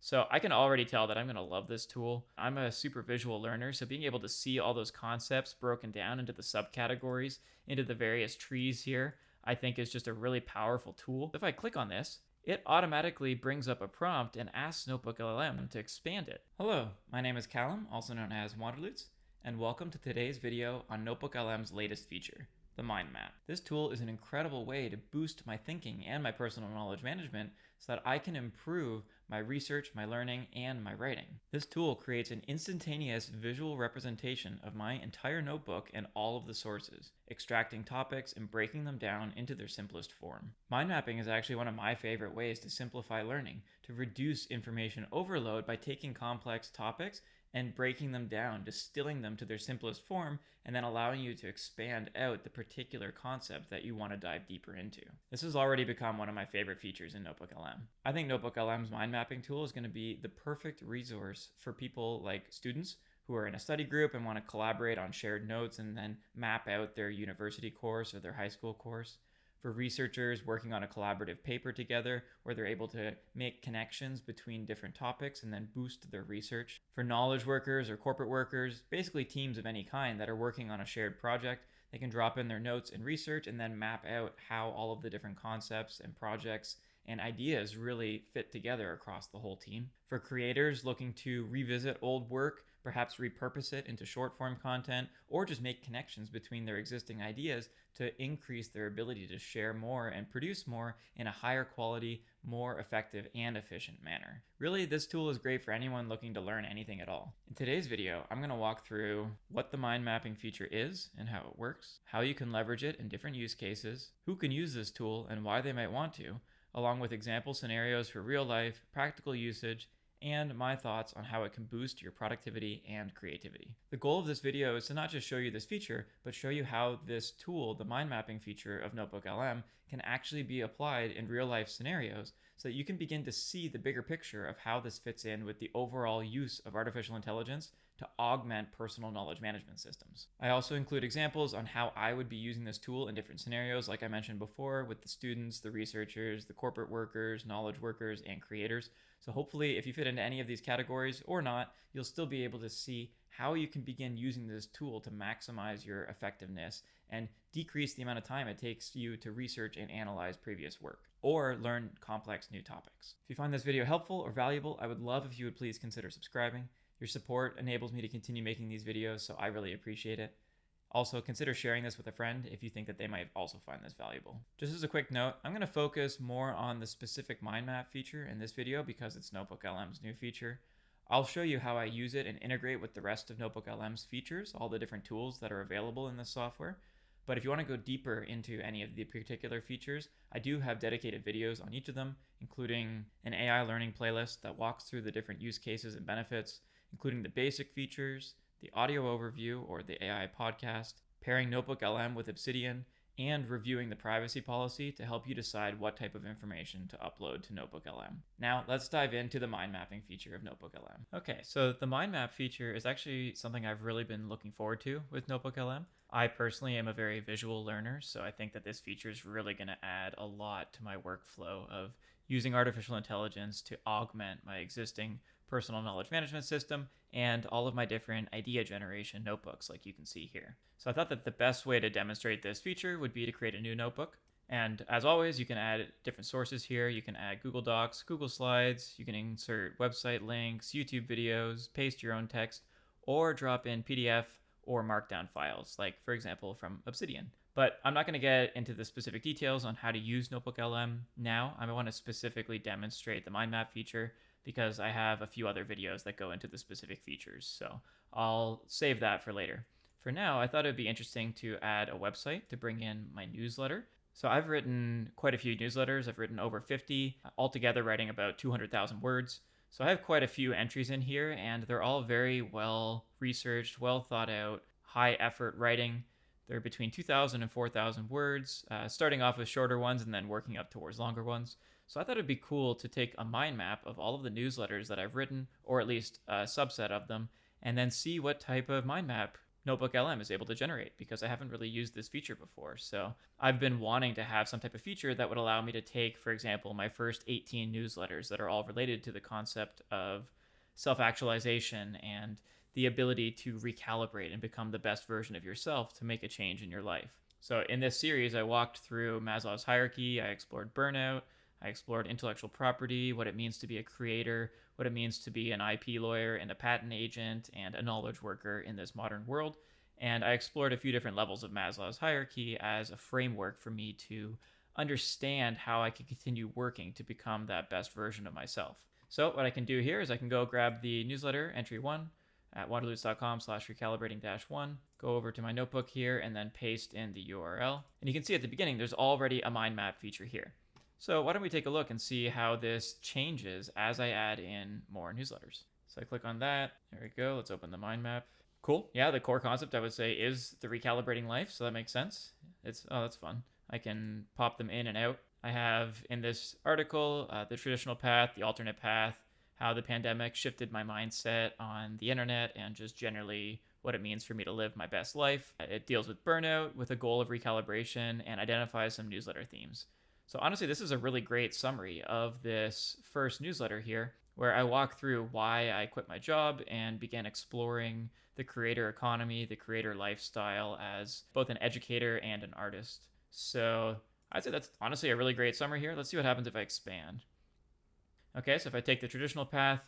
So I can already tell that I'm going to love this tool. I'm a super visual learner, so being able to see all those concepts broken down into the subcategories, into the various trees here, I think is just a really powerful tool. If I click on this, it automatically brings up a prompt and asks NotebookLM to expand it. Hello, my name is Callum, also known as Wanderloots, and welcome to today's video on NotebookLM's latest feature, the mind map. This tool is an incredible way to boost my thinking and my personal knowledge management so that I can improve my research, my learning, and my writing. This tool creates an instantaneous visual representation of my entire notebook and all of the sources, extracting topics and breaking them down into their simplest form. Mind mapping is actually one of my favorite ways to simplify learning, to reduce information overload by taking complex topics and breaking them down, distilling them to their simplest form, and then allowing you to expand out the particular concept that you want to dive deeper into. This has already become one of my favorite features in NotebookLM. I think NotebookLM's mind mapping tool is going to be the perfect resource for people like students who are in a study group and want to collaborate on shared notes and then map out their university course or their high school course. For researchers working on a collaborative paper together where they're able to make connections between different topics and then boost their research. For knowledge workers or corporate workers, basically teams of any kind that are working on a shared project, they can drop in their notes and research and then map out how all of the different concepts and projects and ideas really fit together across the whole team. For creators looking to revisit old work, perhaps repurpose it into short form content, or just make connections between their existing ideas to increase their ability to share more and produce more in a higher quality, more effective and efficient manner. Really, this tool is great for anyone looking to learn anything at all. In today's video, I'm going to walk through what the mind mapping feature is and how it works, how you can leverage it in different use cases, who can use this tool and why they might want to, along with example scenarios for real life, practical usage, and my thoughts on how it can boost your productivity and creativity. The goal of this video is to not just show you this feature, but show you how this tool, the mind mapping feature of NotebookLM, can actually be applied in real life scenarios so that you can begin to see the bigger picture of how this fits in with the overall use of artificial intelligence to augment personal knowledge management systems. I also include examples on how I would be using this tool in different scenarios, like I mentioned before, with the students, the researchers, the corporate workers, knowledge workers, and creators. So hopefully, if you fit into any of these categories or not, you'll still be able to see how you can begin using this tool to maximize your effectiveness and decrease the amount of time it takes you to research and analyze previous work or learn complex new topics. If you find this video helpful or valuable, I would love if you would please consider subscribing. Your support enables me to continue making these videos, so I really appreciate it. Also, consider sharing this with a friend if you think that they might also find this valuable. Just as a quick note, I'm going to focus more on the specific mind map feature in this video because it's NotebookLM's new feature. I'll show you how I use it and integrate with the rest of NotebookLM's features, all the different tools that are available in this software. But if you want to go deeper into any of the particular features, I do have dedicated videos on each of them, including an AI learning playlist that walks through the different use cases and benefits, including the basic features, the audio overview or the AI podcast, pairing NotebookLM with Obsidian, and reviewing the privacy policy to help you decide what type of information to upload to NotebookLM. Now, let's dive into the mind mapping feature of NotebookLM. Okay, so the mind map feature is actually something I've really been looking forward to with NotebookLM. I personally am a very visual learner, so I think that this feature is really going to add a lot to my workflow of using artificial intelligence to augment my existing personal knowledge management system and all of my different idea generation notebooks like you can see here. So I thought that the best way to demonstrate this feature would be to create a new notebook. And as always, you can add different sources here. You can add Google Docs, Google Slides, you can insert website links, YouTube videos, paste your own text, or drop in PDF or Markdown files, like for example from Obsidian. But I'm not going to get into the specific details on how to use NotebookLM now. I want to specifically demonstrate the mind map feature because I have a few other videos that go into the specific features. So I'll save that for later. For now, I thought it'd be interesting to add a website to bring in my newsletter. So I've written quite a few newsletters. I've written over 50, altogether writing about 200,000 words. So I have quite a few entries in here, and they're all very well researched, well thought out, high effort writing. They're between 2,000 and 4,000 words, starting off with shorter ones and then working up towards longer ones. So I thought it'd be cool to take a mind map of all of the newsletters that I've written, or at least a subset of them, and then see what type of mind map NotebookLM is able to generate, because I haven't really used this feature before. So I've been wanting to have some type of feature that would allow me to take, for example, my first 18 newsletters that are all related to the concept of self-actualization and the ability to recalibrate and become the best version of yourself to make a change in your life. So in this series, I walked through Maslow's hierarchy, I explored burnout, I explored intellectual property, what it means to be a creator, what it means to be an IP lawyer and a patent agent and a knowledge worker in this modern world. And I explored a few different levels of Maslow's hierarchy as a framework for me to understand how I can continue working to become that best version of myself. So what I can do here is I can go grab the newsletter entry 1 at wanderloots.com/recalibrating-1, go over to my notebook here and then paste in the URL. And you can see at the beginning, there's already a mind map feature here. So why don't we take a look and see how this changes as I add in more newsletters. So I click on that. There we go. Let's open the mind map. Cool. Yeah, the core concept I would say is the recalibrating life. So that makes sense. That's fun. I can pop them in and out. I have in this article the traditional path, the alternate path, how the pandemic shifted my mindset on the internet and just generally what it means for me to live my best life. It deals with burnout with a goal of recalibration and identifies some newsletter themes. So honestly, this is a really great summary of this first newsletter here, where I walk through why I quit my job and began exploring the creator economy, the creator lifestyle as both an educator and an artist. So I'd say that's honestly a really great summary here. Let's see what happens if I expand. Okay, so if I take the traditional path,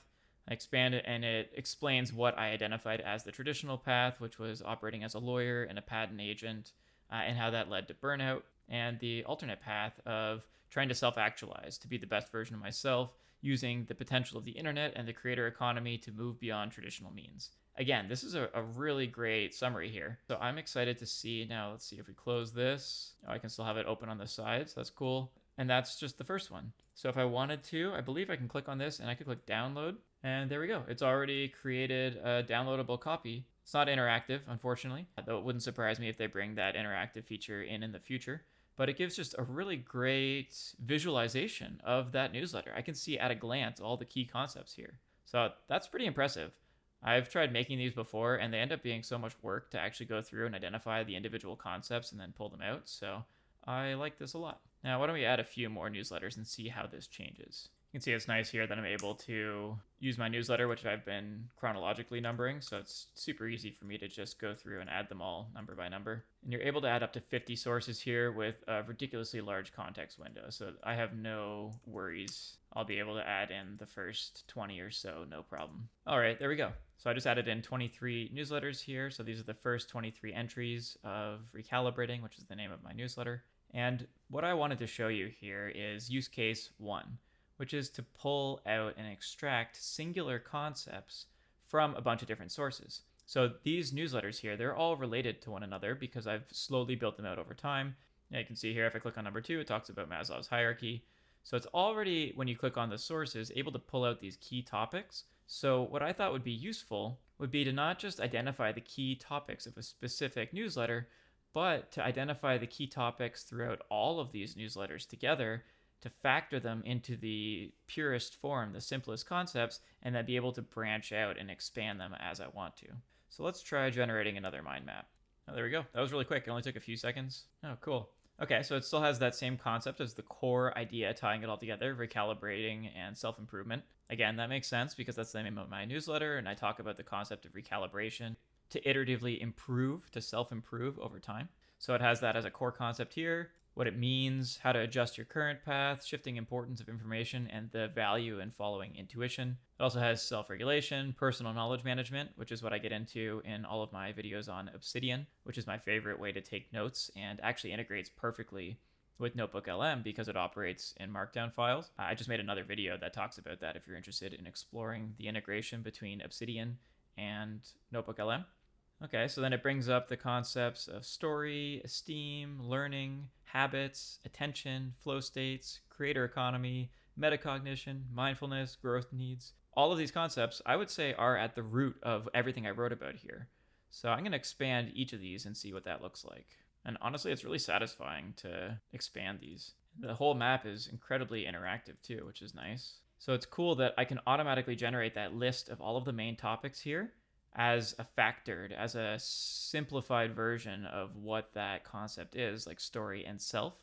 I expand it and it explains what I identified as the traditional path, which was operating as a lawyer and a patent agent, and how that led to burnout, and the alternate path of trying to self-actualize, to be the best version of myself, using the potential of the internet and the creator economy to move beyond traditional means. Again, this is a really great summary here. So I'm excited to see. Now, let's see if we close this. Oh, I can still have it open on the side, so that's cool. And that's just the first one. So if I wanted to, I believe I can click on this and I could click download. And there we go. It's already created a downloadable copy. It's not interactive, unfortunately, though it wouldn't surprise me if they bring that interactive feature in the future. But it gives just a really great visualization of that newsletter. I can see at a glance all the key concepts here. So that's pretty impressive. I've tried making these before, and they end up being so much work to actually go through and identify the individual concepts and then pull them out. So I like this a lot. Now, why don't we add a few more newsletters and see how this changes? You can see it's nice here that I'm able to use my newsletter, which I've been chronologically numbering. So it's super easy for me to just go through and add them all number by number. And you're able to add up to 50 sources here with a ridiculously large context window. So I have no worries. I'll be able to add in the first 20 or so, no problem. All right, there we go. So I just added in 23 newsletters here. So these are the first 23 entries of Recalibrating, which is the name of my newsletter. And what I wanted to show you here is use case 1, which is to pull out and extract singular concepts from a bunch of different sources. So these newsletters here, they're all related to one another because I've slowly built them out over time. And you can see here, if I click on number 2, it talks about Maslow's hierarchy. So it's already, when you click on the sources, able to pull out these key topics. So what I thought would be useful would be to not just identify the key topics of a specific newsletter, but to identify the key topics throughout all of these newsletters together, to factor them into the purest form, the simplest concepts, and then be able to branch out and expand them as I want to. So let's try generating another mind map. Oh, there we go. That was really quick. It only took a few seconds. Oh, cool. Okay, so it still has that same concept as the core idea, tying it all together, recalibrating and self-improvement. Again, that makes sense because that's the name of my newsletter, and I talk about the concept of recalibration to iteratively improve, to self-improve over time. So it has that as a core concept here, what it means, how to adjust your current path, shifting importance of information, and the value in following intuition. It also has self-regulation, personal knowledge management, which is what I get into in all of my videos on Obsidian, which is my favorite way to take notes and actually integrates perfectly with NotebookLM because it operates in Markdown files. I just made another video that talks about that if you're interested in exploring the integration between Obsidian and NotebookLM. Okay, so then it brings up the concepts of story, esteem, learning, habits, attention, flow states, creator economy, metacognition, mindfulness, growth needs. All of these concepts, I would say, are at the root of everything I wrote about here. So I'm going to expand each of these and see what that looks like. And honestly, it's really satisfying to expand these. The whole map is incredibly interactive too, which is nice. So it's cool that I can automatically generate that list of all of the main topics here as a factored, as a simplified version of what that concept is, like story and self,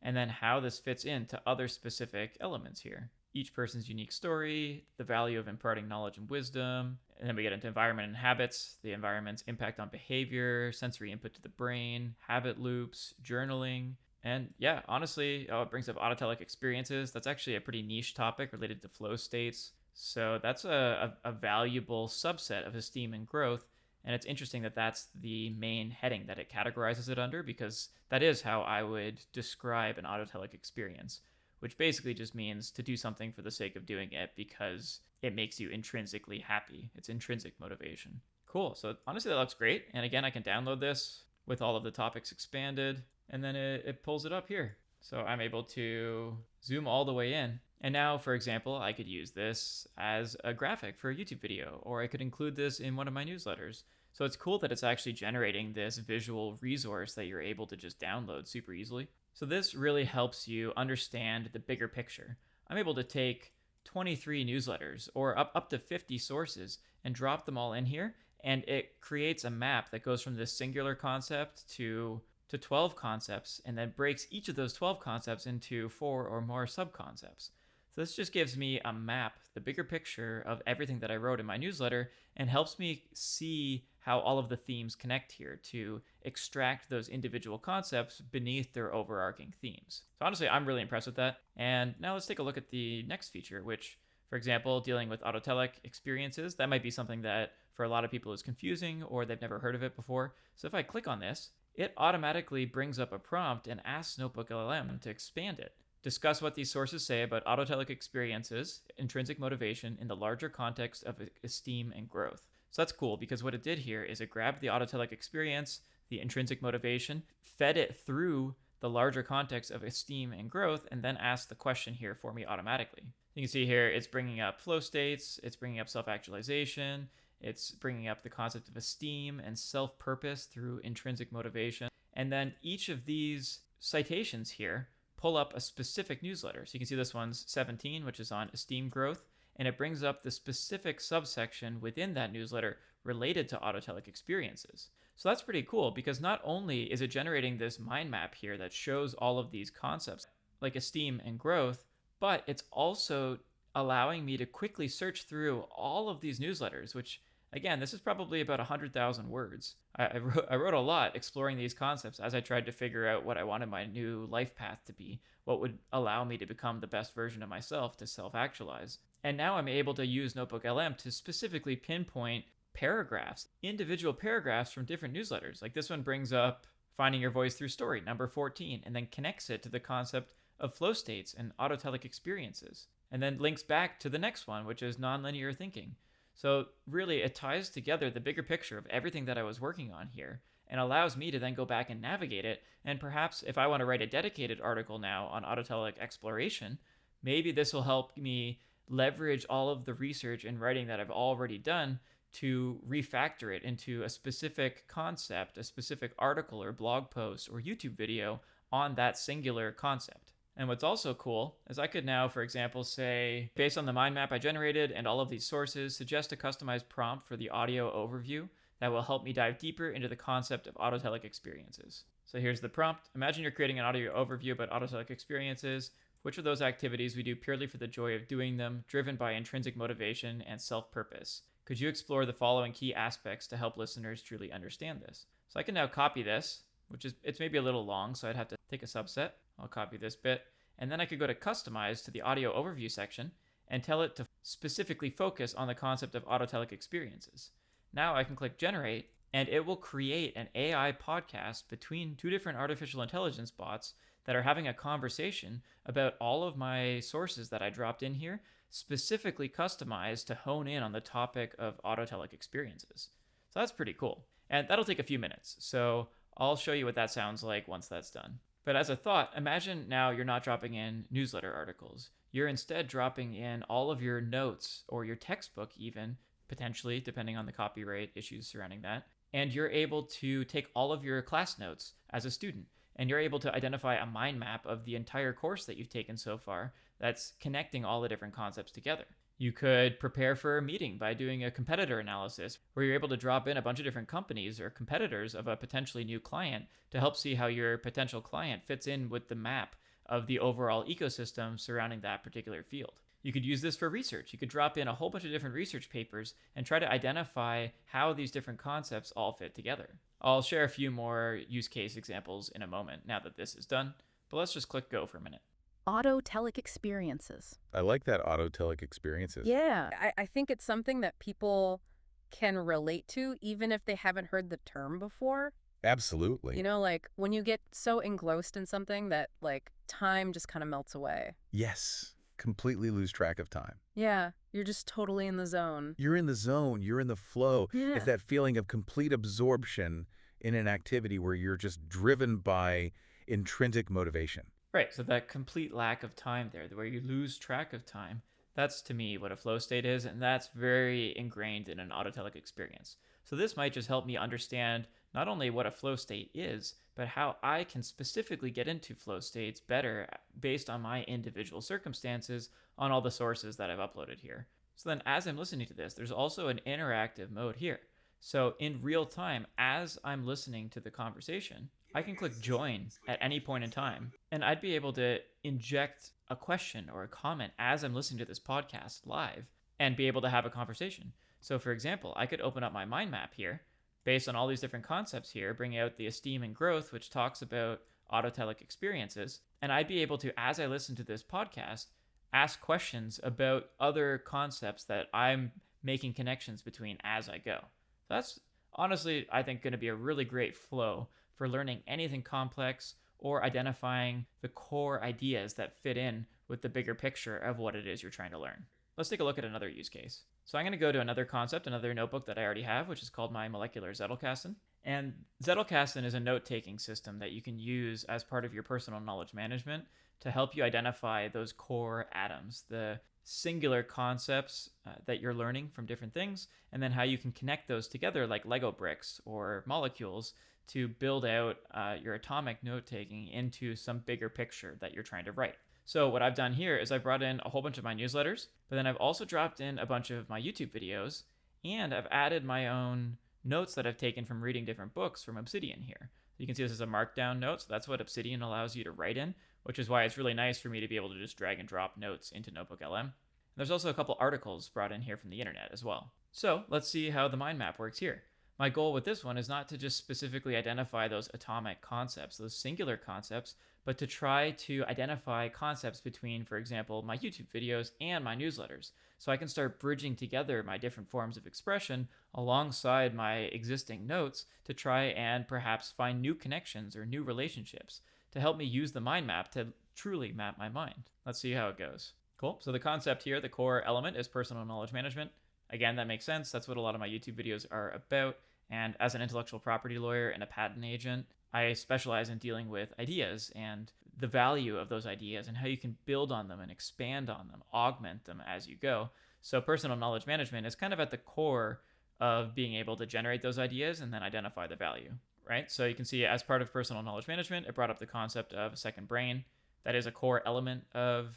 and then how this fits into other specific elements here. Each person's unique story, the value of imparting knowledge and wisdom, and then we get into environment and habits, the environment's impact on behavior, sensory input to the brain, habit loops, journaling, and yeah, honestly, it brings up autotelic experiences. That's actually a pretty niche topic related to flow states. So that's a valuable subset of esteem and growth. And it's interesting that that's the main heading that it categorizes it under, because that is how I would describe an autotelic experience, which basically just means to do something for the sake of doing it because it makes you intrinsically happy. It's intrinsic motivation. Cool. So honestly, that looks great. And again, I can download this with all of the topics expanded, and then it pulls it up here. So I'm able to zoom all the way in. And now, for example, I could use this as a graphic for a YouTube video, or I could include this in one of my newsletters. So it's cool that it's actually generating this visual resource that you're able to just download super easily. So this really helps you understand the bigger picture. I'm able to take 23 newsletters or up to 50 sources and drop them all in here, and it creates a map that goes from this singular concept to 12 concepts, and then breaks each of those 12 concepts into 4 or more sub-concepts. So this just gives me a map, the bigger picture of everything that I wrote in my newsletter, and helps me see how all of the themes connect here to extract those individual concepts beneath their overarching themes. So honestly, I'm really impressed with that. And now let's take a look at the next feature, which, for example, dealing with autotelic experiences, that might be something that for a lot of people is confusing or they've never heard of it before. So if I click on this, it automatically brings up a prompt and asks NotebookLM to expand it. Discuss what these sources say about autotelic experiences, intrinsic motivation in the larger context of esteem and growth. So that's cool, because what it did here is it grabbed the autotelic experience, the intrinsic motivation, fed it through the larger context of esteem and growth, and then asked the question here for me automatically. You can see here it's bringing up flow states, it's bringing up self-actualization, it's bringing up the concept of esteem and self-purpose through intrinsic motivation. And then each of these citations here pull up a specific newsletter. So you can see this one's 17, which is on esteem growth, and it brings up the specific subsection within that newsletter related to autotelic experiences. So that's pretty cool, because not only is it generating this mind map here that shows all of these concepts like esteem and growth, but it's also allowing me to quickly search through all of these newsletters, which again, this is probably about 100,000 words. I wrote a lot exploring these concepts as I tried to figure out what I wanted my new life path to be, what would allow me to become the best version of myself, to self-actualize. And now I'm able to use NotebookLM to specifically pinpoint paragraphs, individual paragraphs from different newsletters. Like this one brings up finding your voice through story, number 14, and then connects it to the concept of flow states and autotelic experiences, and then links back to the next one, which is nonlinear thinking. So really, it ties together the bigger picture of everything that I was working on here and allows me to then go back and navigate it. And perhaps if I want to write a dedicated article now on autotelic exploration, maybe this will help me leverage all of the research and writing that I've already done to refactor it into a specific concept, a specific article or blog post or YouTube video on that singular concept. And what's also cool is I could now, for example, say, based on the mind map I generated and all of these sources, suggest a customized prompt for the audio overview that will help me dive deeper into the concept of autotelic experiences. So here's the prompt. Imagine you're creating an audio overview about autotelic experiences. Which of those activities we do purely for the joy of doing them, driven by intrinsic motivation and self-purpose? Could you explore the following key aspects to help listeners truly understand this? So I can now copy this, it's maybe a little long, so I'd have to take a subset. I'll copy this bit, and then I could go to customize to the audio overview section and tell it to specifically focus on the concept of autotelic experiences. Now I can click generate, and it will create an AI podcast between two different artificial intelligence bots that are having a conversation about all of my sources that I dropped in here, specifically customized to hone in on the topic of autotelic experiences. So that's pretty cool. And that'll take a few minutes. So I'll show you what that sounds like once that's done. But as a thought, imagine now you're not dropping in newsletter articles. You're instead dropping in all of your notes or your textbook even, potentially, depending on the copyright issues surrounding that. And you're able to take all of your class notes as a student. And you're able to identify a mind map of the entire course that you've taken so far that's connecting all the different concepts together. You could prepare for a meeting by doing a competitor analysis where you're able to drop in a bunch of different companies or competitors of a potentially new client to help see how your potential client fits in with the map of the overall ecosystem surrounding that particular field. You could use this for research. You could drop in a whole bunch of different research papers and try to identify how these different concepts all fit together. I'll share a few more use case examples in a moment now that this is done, but let's just click go for a minute. Autotelic experiences. I like that autotelic experiences. Yeah, I think it's something that people can relate to even if they haven't heard the term before. Absolutely. Like when you get so engrossed in something that like time just kind of melts away. Yes. Completely lose track of time. Yeah, you're just totally in the zone. You're in the zone. You're in the flow. Yeah. It's that feeling of complete absorption in an activity where you're just driven by intrinsic motivation. Right, so that complete lack of time there, where you lose track of time, that's to me what a flow state is, and that's very ingrained in an autotelic experience. So this might just help me understand not only what a flow state is, but how I can specifically get into flow states better based on my individual circumstances on all the sources that I've uploaded here. So then as I'm listening to this, there's also an interactive mode here. So in real time, as I'm listening to the conversation, I can click join at any point in time, and I'd be able to inject a question or a comment as I'm listening to this podcast live and be able to have a conversation. So for example, I could open up my mind map here based on all these different concepts here, bring out the esteem and growth, which talks about autotelic experiences. And I'd be able to, as I listen to this podcast, ask questions about other concepts that I'm making connections between as I go. That's honestly, I think, going to be a really great flow for learning anything complex or identifying the core ideas that fit in with the bigger picture of what it is you're trying to learn. Let's take a look at another use case. So I'm going to go to another concept, another notebook that I already have, which is called my molecular Zettelkasten. And Zettelkasten is a note-taking system that you can use as part of your personal knowledge management to help you identify those core atoms, the singular concepts that you're learning from different things, and then how you can connect those together like Lego bricks or molecules to build out your atomic note-taking into some bigger picture that you're trying to write. So what I've done here is I've brought in a whole bunch of my newsletters, but then I've also dropped in a bunch of my YouTube videos, and I've added my own notes that I've taken from reading different books from Obsidian here. You can see this is a markdown note, so that's what Obsidian allows you to write in, which is why it's really nice for me to be able to just drag and drop notes into NotebookLM. And there's also a couple articles brought in here from the internet as well. So let's see how the mind map works here. My goal with this one is not to just specifically identify those atomic concepts, those singular concepts, but to try to identify concepts between, for example, my YouTube videos and my newsletters. So I can start bridging together my different forms of expression alongside my existing notes to try and perhaps find new connections or new relationships to help me use the mind map to truly map my mind. Let's see how it goes. Cool. So the concept here, the core element, is personal knowledge management. Again, that makes sense. That's what a lot of my YouTube videos are about. And as an intellectual property lawyer and a patent agent, I specialize in dealing with ideas and the value of those ideas and how you can build on them and expand on them, augment them as you go. So personal knowledge management is kind of at the core of being able to generate those ideas and then identify the value, right? So you can see as part of personal knowledge management, it brought up the concept of a second brain. That is a core element of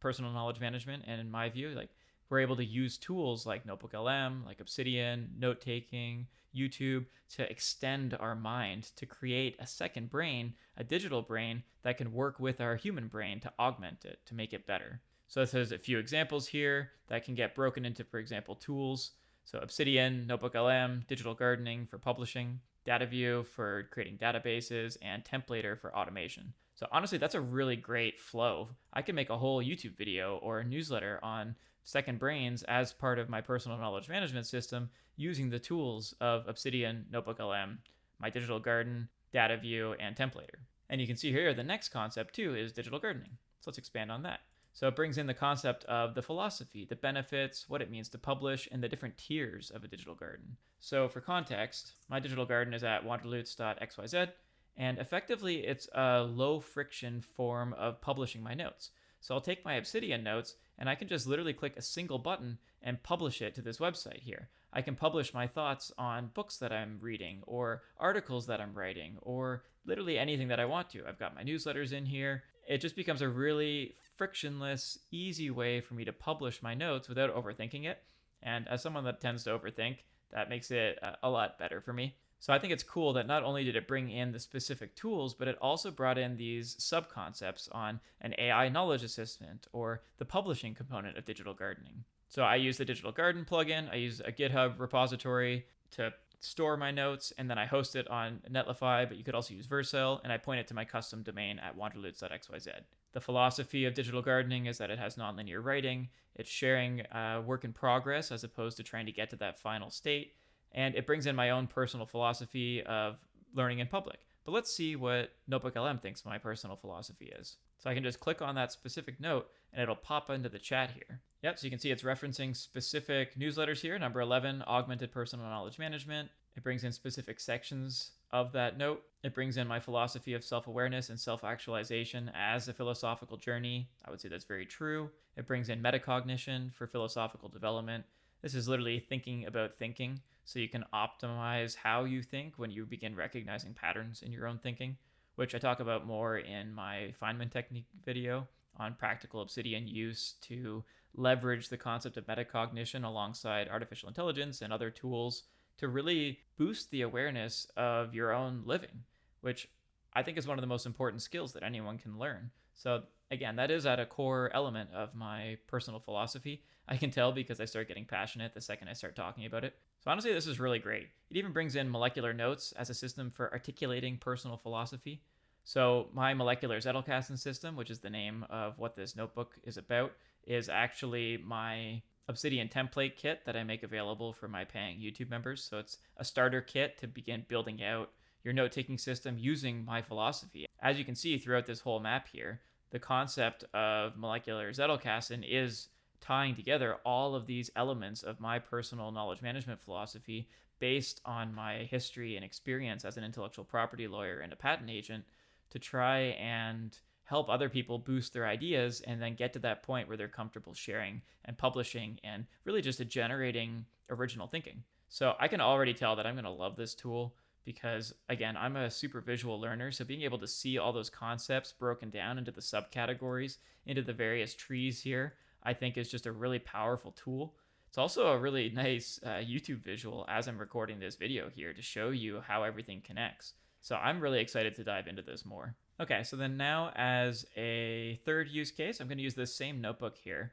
personal knowledge management. And in my view, like, we're able to use tools like NotebookLM, like Obsidian, note-taking, YouTube to extend our mind to create a second brain, a digital brain that can work with our human brain to augment it, to make it better. So this has a few examples here that can get broken into, for example, tools. So Obsidian, NotebookLM, digital gardening for publishing, DataView for creating databases, and Templater for automation. So honestly, that's a really great flow. I can make a whole YouTube video or a newsletter on second brains as part of my personal knowledge management system using the tools of Obsidian, NotebookLM, my digital garden, DataView, and Templater. And you can see here the next concept too is digital gardening. So let's expand on that. So it brings in the concept of the philosophy, the benefits, what it means to publish, and the different tiers of a digital garden. So for context, my digital garden is at wanderloots.xyz, and effectively it's a low friction form of publishing my notes. So I'll take my Obsidian notes and I can just literally click a single button and publish it to this website here. I can publish my thoughts on books that I'm reading or articles that I'm writing or literally anything that I want to. I've got my newsletters in here. It just becomes a really frictionless, easy way for me to publish my notes without overthinking it. And as someone that tends to overthink, that makes it a lot better for me. So I think it's cool that not only did it bring in the specific tools, but it also brought in these sub concepts on an AI knowledge assistant or the publishing component of digital gardening. So I use the Digital Garden plugin. I use a GitHub repository to store my notes, and then I host it on Netlify, but you could also use Vercel, and I point it to my custom domain at wanderloots.xyz. The philosophy of digital gardening is that it has nonlinear writing, it's sharing work in progress as opposed to trying to get to that final state, and it brings in my own personal philosophy of learning in public. But let's see what NotebookLM thinks my personal philosophy is. So I can just click on that specific note and it'll pop into the chat here. Yep, so you can see it's referencing specific newsletters here. Number 11, Augmented Personal Knowledge Management. It brings in specific sections of that note. It brings in my philosophy of self-awareness and self-actualization as a philosophical journey. I would say that's very true. It brings in metacognition for philosophical development. This is literally thinking about thinking, so you can optimize how you think when you begin recognizing patterns in your own thinking, which I talk about more in my Feynman technique video on practical obsidian use to leverage the concept of metacognition alongside artificial intelligence and other tools to really boost the awareness of your own living, which I think is one of the most important skills that anyone can learn. So again, that is at a core element of my personal philosophy. I can tell because I start getting passionate the second I start talking about it. So honestly, this is really great. It even brings in molecular notes as a system for articulating personal philosophy. So my molecular Zettelkasten system, which is the name of what this notebook is about, is actually my Obsidian template kit that I make available for my paying YouTube members. So it's a starter kit to begin building out your note-taking system using my philosophy. As you can see throughout this whole map here, the concept of molecular Zettelkasten is tying together all of these elements of my personal knowledge management philosophy based on my history and experience as an intellectual property lawyer and a patent agent to try and help other people boost their ideas and then get to that point where they're comfortable sharing and publishing and really just generating original thinking. So I can already tell that I'm going to love this tool because, again, I'm a super visual learner. So being able to see all those concepts broken down into the subcategories, into the various trees here, I think is just a really powerful tool. It's also a really nice YouTube visual as I'm recording this video here to show you how everything connects. So I'm really excited to dive into this more. Okay, so then now as a third use case, I'm going to use this same notebook here.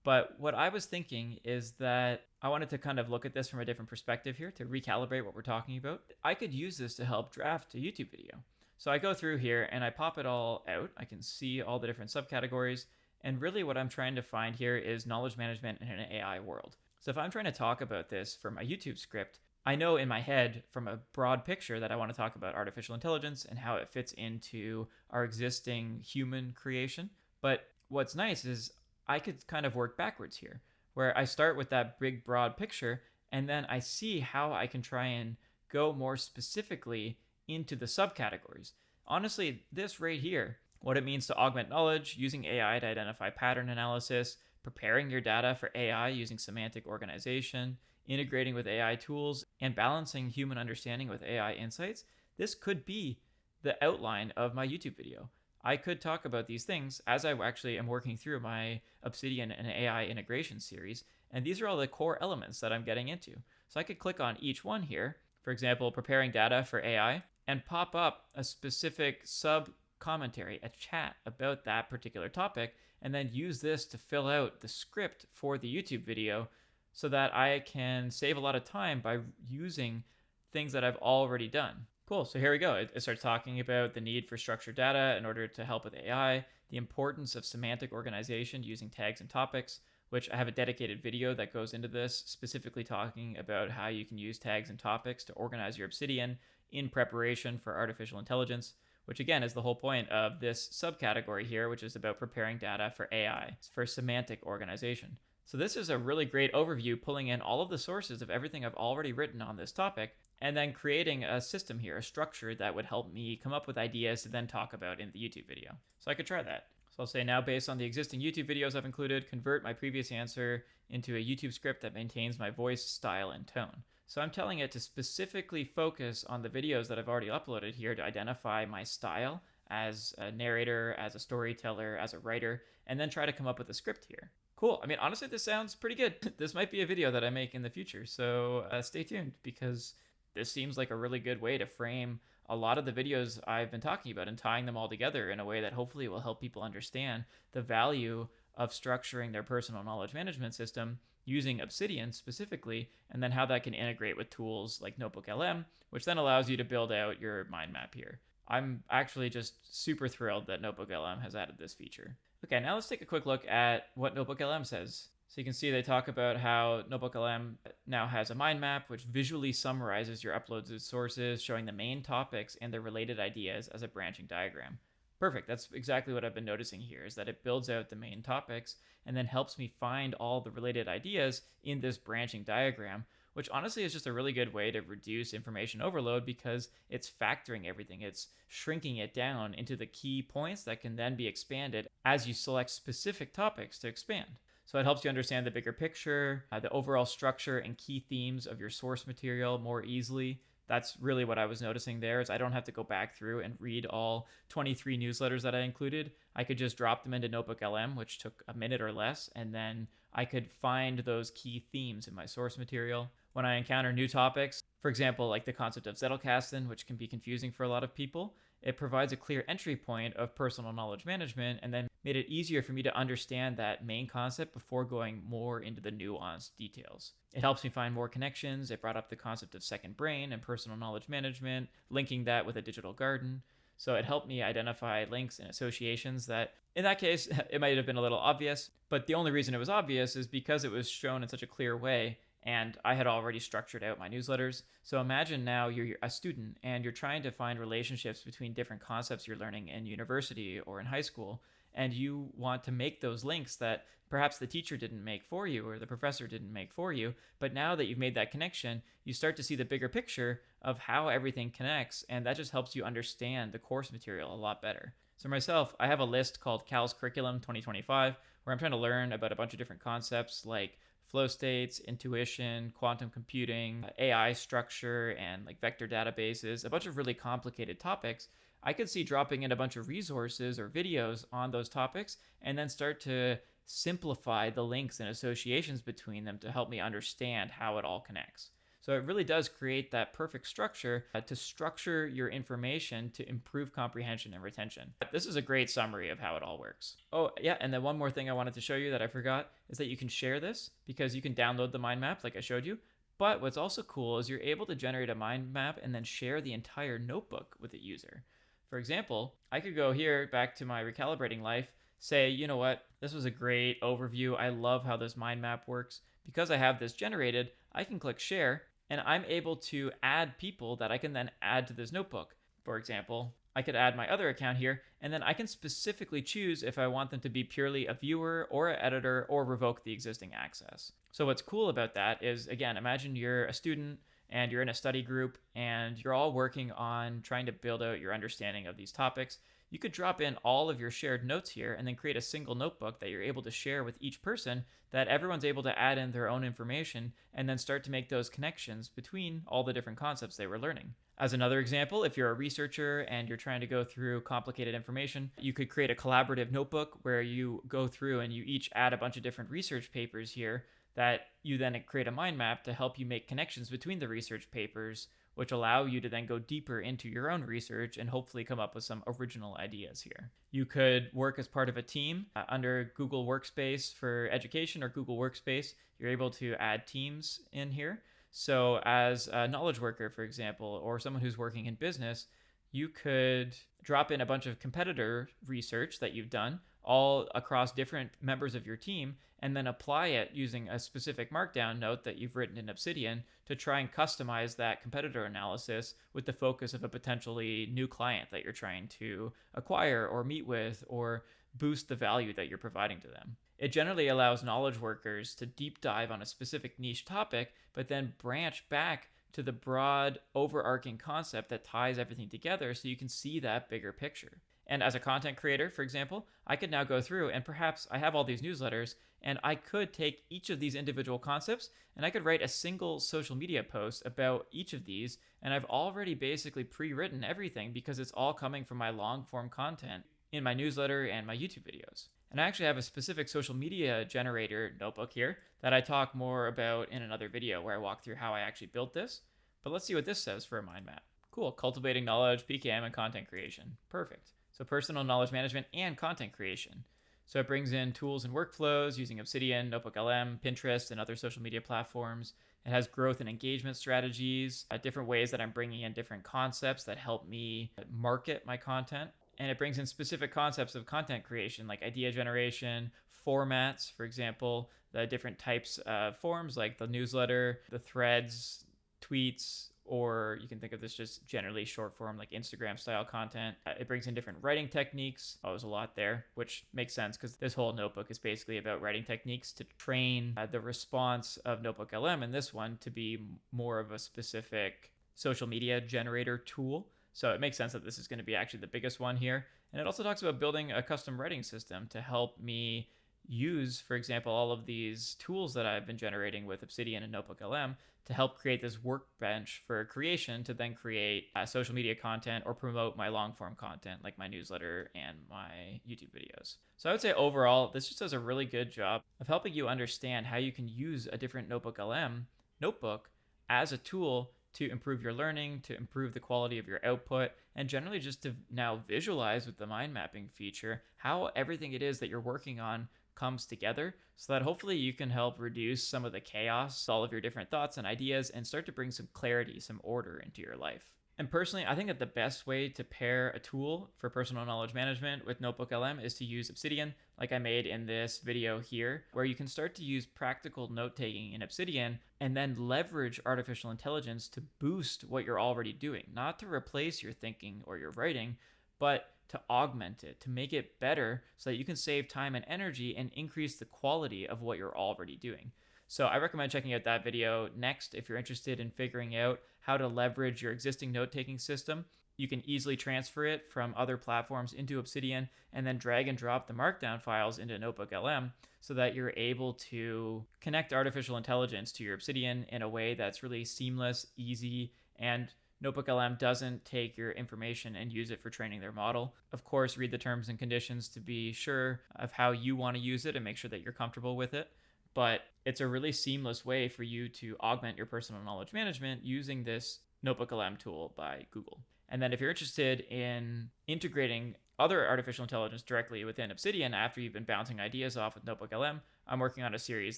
But what I was thinking is that I wanted to kind of look at this from a different perspective here to recalibrate what we're talking about. I could use this to help draft a YouTube video. So I go through here and I pop it all out. I can see all the different subcategories. And really what I'm trying to find here is knowledge management in an AI world. So if I'm trying to talk about this for my YouTube script, I know in my head from a broad picture that I want to talk about artificial intelligence and how it fits into our existing human creation. But what's nice is I could kind of work backwards here, where I start with that big broad picture and then I see how I can try and go more specifically into the subcategories. Honestly, this right here, what it means to augment knowledge, using AI to identify pattern analysis, preparing your data for AI using semantic organization, integrating with AI tools, and balancing human understanding with AI insights, this could be the outline of my YouTube video. I could talk about these things as I actually am working through my Obsidian and AI integration series, and these are all the core elements that I'm getting into. So I could click on each one here, for example, preparing data for AI, and pop up a specific sub commentary, a chat about that particular topic, and then use this to fill out the script for the YouTube video so that I can save a lot of time by using things that I've already done. Cool, so here we go. It starts talking about the need for structured data in order to help with AI, the importance of semantic organization using tags and topics, which I have a dedicated video that goes into this, specifically talking about how you can use tags and topics to organize your Obsidian in preparation for artificial intelligence, which again is the whole point of this subcategory here, which is about preparing data for AI, for semantic organization. So this is a really great overview, pulling in all of the sources of everything I've already written on this topic, and then creating a system here, a structure that would help me come up with ideas to then talk about in the YouTube video. So I could try that. So I'll say now, based on the existing YouTube videos I've included, convert my previous answer into a YouTube script that maintains my voice, style, and tone. So I'm telling it to specifically focus on the videos that I've already uploaded here to identify my style as a narrator, as a storyteller, as a writer, and then try to come up with a script here. Cool. I mean, honestly, this sounds pretty good. This might be a video that I make in the future. So stay tuned, because this seems like a really good way to frame a lot of the videos I've been talking about and tying them all together in a way that hopefully will help people understand the value of structuring their personal knowledge management system using Obsidian specifically, and then how that can integrate with tools like NotebookLM, which then allows you to build out your mind map here. I'm actually just super thrilled that NotebookLM has added this feature. Okay, now let's take a quick look at what NotebookLM says. So you can see they talk about how NotebookLM now has a mind map which visually summarizes your uploaded sources, showing the main topics and their related ideas as a branching diagram. Perfect. That's exactly what I've been noticing here, is that it builds out the main topics and then helps me find all the related ideas in this branching diagram, which honestly is just a really good way to reduce information overload, because it's factoring everything. It's shrinking it down into the key points that can then be expanded as you select specific topics to expand. So it helps you understand the bigger picture, the overall structure and key themes of your source material more easily. That's really what I was noticing there, is I don't have to go back through and read all 23 newsletters that I included. I could just drop them into NotebookLM, which took a minute or less, and then I could find those key themes in my source material. When I encounter new topics, for example, like the concept of Zettelkasten, which can be confusing for a lot of people, it provides a clear entry point of personal knowledge management, and then made it easier for me to understand that main concept before going more into the nuanced details. It helps me find more connections. It brought up the concept of second brain and personal knowledge management, linking that with a digital garden. So it helped me identify links and associations that, in that case, it might have been a little obvious, but the only reason it was obvious is because it was shown in such a clear way, and I had already structured out my newsletters. So imagine now you're a student and you're trying to find relationships between different concepts you're learning in university or in high school, and you want to make those links that perhaps the teacher didn't make for you or the professor didn't make for you. But now that you've made that connection, you start to see the bigger picture of how everything connects, and that just helps you understand the course material a lot better. So myself, I have a list called Cal's Curriculum 2025, where I'm trying to learn about a bunch of different concepts like flow states, intuition, quantum computing, AI structure, and like vector databases, a bunch of really complicated topics. I could see dropping in a bunch of resources or videos on those topics and then start to simplify the links and associations between them to help me understand how it all connects. So it really does create that perfect structure to structure your information to improve comprehension and retention. This is a great summary of how it all works. Oh, yeah, and then one more thing I wanted to show you that I forgot is that you can share this, because you can download the mind map like I showed you. But what's also cool is you're able to generate a mind map and then share the entire notebook with the user. For example, I could go here back to my recalibrating life, say, you know what, this was a great overview. I love how this mind map works. Because I have this generated, I can click share, and I'm able to add people that I can then add to this notebook. For example, I could add my other account here, and then I can specifically choose if I want them to be purely a viewer or an editor, or revoke the existing access. So what's cool about that is, again, imagine you're a student and you're in a study group and you're all working on trying to build out your understanding of these topics. You could drop in all of your shared notes here and then create a single notebook that you're able to share with each person, that everyone's able to add in their own information and then start to make those connections between all the different concepts they were learning. As another example, if you're a researcher and you're trying to go through complicated information, you could create a collaborative notebook where you go through and you each add a bunch of different research papers here that you then create a mind map to help you make connections between the research papers, which allow you to then go deeper into your own research and hopefully come up with some original ideas here. You could work as part of a team under Google Workspace for education or Google Workspace. You're able to add teams in here. So as a knowledge worker, for example, or someone who's working in business, you could drop in a bunch of competitor research that you've done all across different members of your team, and then apply it using a specific markdown note that you've written in Obsidian to try and customize that competitor analysis with the focus of a potentially new client that you're trying to acquire or meet with, or boost the value that you're providing to them. It generally allows knowledge workers to deep dive on a specific niche topic, but then branch back to the broad overarching concept that ties everything together so you can see that bigger picture. And as a content creator, for example, I could now go through and perhaps I have all these newsletters And I could take each of these individual concepts and I could write a single social media post about each of these. And I've already basically pre-written everything because it's all coming from my long form content in my newsletter and my YouTube videos. And I actually have a specific social media generator notebook here that I talk more about in another video where I walk through how I actually built this. But let's see what this says for a mind map. Cool, cultivating knowledge, PKM, and content creation. Perfect. So personal knowledge management and content creation. So it brings in tools and workflows using Obsidian, NotebookLM, Pinterest, and other social media platforms. It has growth and engagement strategies, different ways that I'm bringing in different concepts that help me market my content. And it brings in specific concepts of content creation, like idea generation, formats, for example, the different types of forms like the newsletter, the threads, tweets, or you can think of this just generally short form like Instagram style content. It brings in different writing techniques. Oh, there's a lot there, which makes sense because this whole notebook is basically about writing techniques to train the response of NotebookLM and this one to be more of a specific social media generator tool. So it makes sense that this is going to be actually the biggest one here. And it also talks about building a custom writing system to help me use, for example, all of these tools that I've been generating with Obsidian and NotebookLM to help create this workbench for creation to then create social media content or promote my long form content like my newsletter and my YouTube videos. So I would say overall, this just does a really good job of helping you understand how you can use a different NotebookLM notebook as a tool to improve your learning, to improve the quality of your output, and generally just to now visualize with the mind mapping feature how everything it is that you're working on comes together so that hopefully you can help reduce some of the chaos, all of your different thoughts and ideas, and start to bring some clarity, some order into your life. And personally, I think that the best way to pair a tool for personal knowledge management with NotebookLM is to use Obsidian, like I made in this video here, where you can start to use practical note-taking in Obsidian and then leverage artificial intelligence to boost what you're already doing, not to replace your thinking or your writing, but to augment it, to make it better so that you can save time and energy and increase the quality of what you're already doing. So I recommend checking out that video next if you're interested in figuring out how to leverage your existing note-taking system. You can easily transfer it from other platforms into Obsidian and then drag and drop the markdown files into NotebookLM so that you're able to connect artificial intelligence to your Obsidian in a way that's really seamless, easy, and NotebookLM doesn't take your information and use it for training their model. Of course, read the terms and conditions to be sure of how you want to use it and make sure that you're comfortable with it. But it's a really seamless way for you to augment your personal knowledge management using this NotebookLM tool by Google. And then if you're interested in integrating other artificial intelligence directly within Obsidian after you've been bouncing ideas off with NotebookLM, I'm working on a series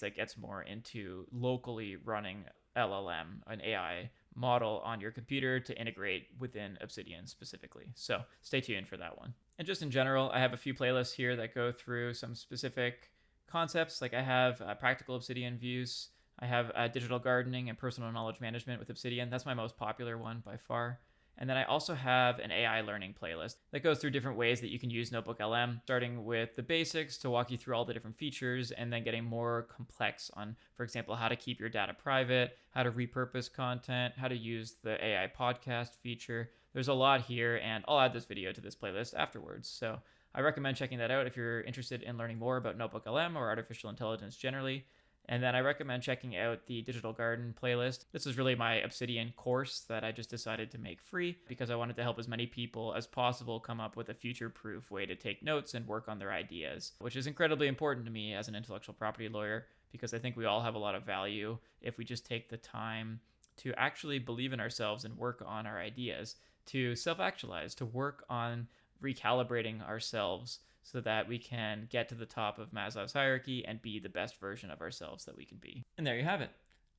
that gets more into locally running LLM, an AI model on your computer to integrate within Obsidian specifically. So stay tuned for that one. And just in general, I have a few playlists here that go through some specific concepts. Like I have practical Obsidian views. I have digital gardening and personal knowledge management with Obsidian. That's my most popular one by far. And then I also have an AI learning playlist that goes through different ways that you can use NotebookLM, starting with the basics to walk you through all the different features and then getting more complex on, for example, how to keep your data private, how to repurpose content, how to use the AI podcast feature. There's a lot here, and I'll add this video to this playlist afterwards. So I recommend checking that out if you're interested in learning more about NotebookLM or artificial intelligence generally. And then I recommend checking out the Digital Garden playlist. This is really my Obsidian course that I just decided to make free because I wanted to help as many people as possible come up with a future-proof way to take notes and work on their ideas, which is incredibly important to me as an intellectual property lawyer because I think we all have a lot of value if we just take the time to actually believe in ourselves and work on our ideas, to self-actualize, to work on recalibrating ourselves so that we can get to the top of Maslow's hierarchy and be the best version of ourselves that we can be. And there you have it.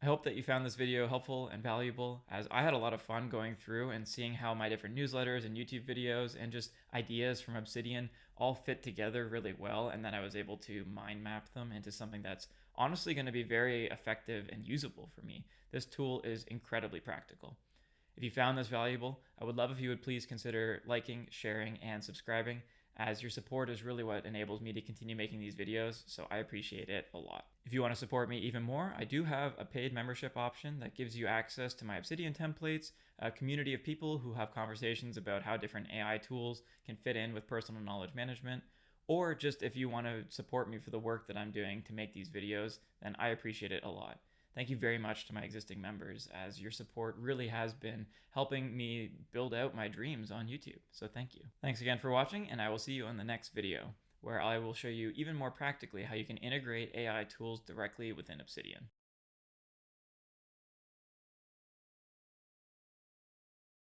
I hope that you found this video helpful and valuable, as I had a lot of fun going through and seeing how my different newsletters and YouTube videos and just ideas from Obsidian all fit together really well, and then I was able to mind map them into something that's honestly going to be very effective and usable for me. This tool is incredibly practical. If you found this valuable, I would love if you would please consider liking, sharing, and subscribing, as your support is really what enables me to continue making these videos, so I appreciate it a lot. If you want to support me even more, I do have a paid membership option that gives you access to my Obsidian templates, a community of people who have conversations about how different AI tools can fit in with personal knowledge management, or just if you want to support me for the work that I'm doing to make these videos, then I appreciate it a lot. Thank you very much to my existing members, as your support really has been helping me build out my dreams on YouTube. So thank you. Thanks again for watching, and I will see you in the next video, where I will show you even more practically how you can integrate AI tools directly within Obsidian.